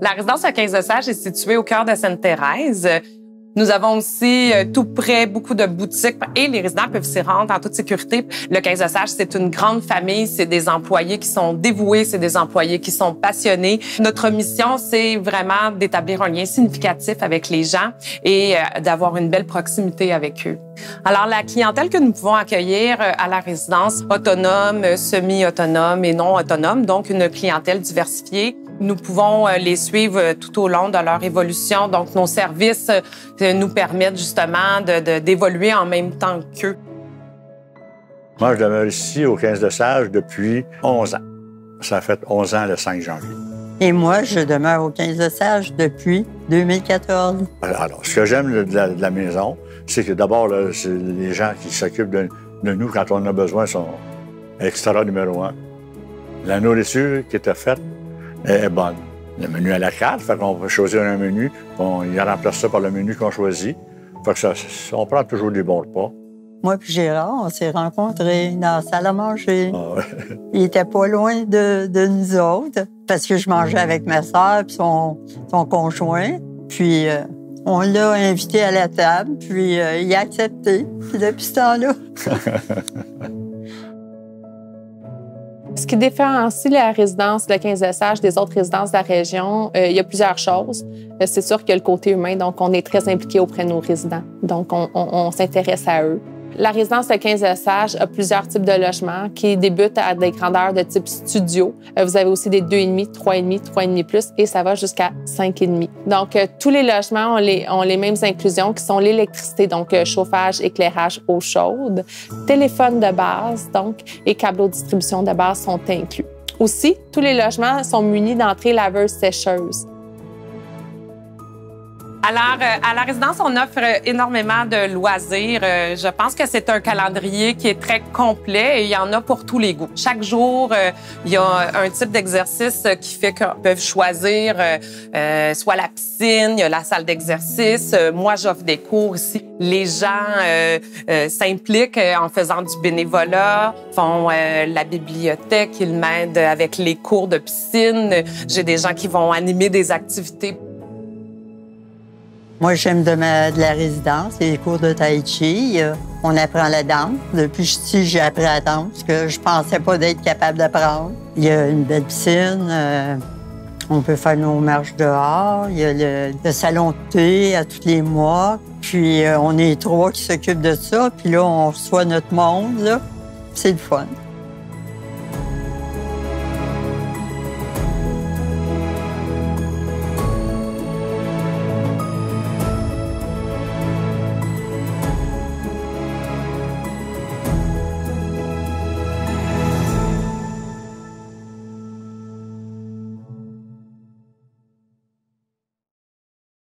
La résidence Le 15 de Sage est située au cœur de Sainte-Thérèse. Nous avons aussi tout près beaucoup de boutiques et les résidents peuvent s'y rendre en toute sécurité. Le 15 de Sage, c'est une grande famille, c'est des employés qui sont dévoués, c'est des employés qui sont passionnés. Notre mission, c'est vraiment d'établir un lien significatif avec les gens et d'avoir une belle proximité avec eux. Alors, la clientèle que nous pouvons accueillir à la résidence, autonome, semi-autonome et non autonome, donc une clientèle diversifiée. Nous pouvons les suivre tout au long de leur évolution. Donc, nos services nous permettent justement d'évoluer en même temps qu'eux. Moi, je demeure ici au 15 de Sage depuis 11 ans. Ça fait 11 ans le 5 janvier. Et moi, je demeure au 15 de Sage depuis 2014. Alors, ce que j'aime de la maison, c'est que d'abord, c'est les gens qui s'occupent de nous quand on en a besoin sont extra numéro 1. La nourriture qui était faite est bonne. Le menu à la carte, fait qu'on peut choisir un menu, il remplace ça par le menu qu'on choisit. Fait que on prend toujours des bons repas. Moi et Gérard, on s'est rencontrés dans la salle à manger. Ah ouais. Il était pas loin de nous autres, parce que je mangeais avec ma sœur et son conjoint. Puis on l'a invité à la table, puis il a accepté. Puis depuis ce temps-là... Ce qui différencie la résidence Le 15 de Sage des autres résidences de la région, il y a plusieurs choses. C'est sûr qu'il y a le côté humain, donc on est très impliqué auprès de nos résidents. Donc, on s'intéresse à eux. La résidence Le 15 de Sage a plusieurs types de logements qui débutent à des grandeurs de type studio. Vous avez aussi des 2,5, 3,5, 3,5 plus et ça va jusqu'à 5,5. Donc, tous les logements ont les mêmes inclusions qui sont l'électricité, donc chauffage, éclairage, eau chaude, téléphone de base, donc, et câbles de distribution de base sont inclus. Aussi, tous les logements sont munis d'entrées laveuses-sécheuses. Alors, à la résidence, on offre énormément de loisirs. Je pense que c'est un calendrier qui est très complet et il y en a pour tous les goûts. Chaque jour, il y a un type d'exercice qui fait qu'on peut choisir soit la piscine, il y a la salle d'exercice. Moi, j'offre des cours ici. Les gens s'impliquent en faisant du bénévolat, font la bibliothèque, ils m'aident avec les cours de piscine. J'ai des gens qui vont animer des activités. Moi, j'aime de la résidence, les cours de tai chi. On apprend la danse. Depuis que je suis ici, j'ai appris la danse, ce que je pensais pas d'être capable d'apprendre. Il y a une belle piscine. On peut faire nos marches dehors. Il y a le salon de thé à tous les mois. Puis, on est 3 qui s'occupent de ça. Puis là, on reçoit notre monde, là. C'est le fun.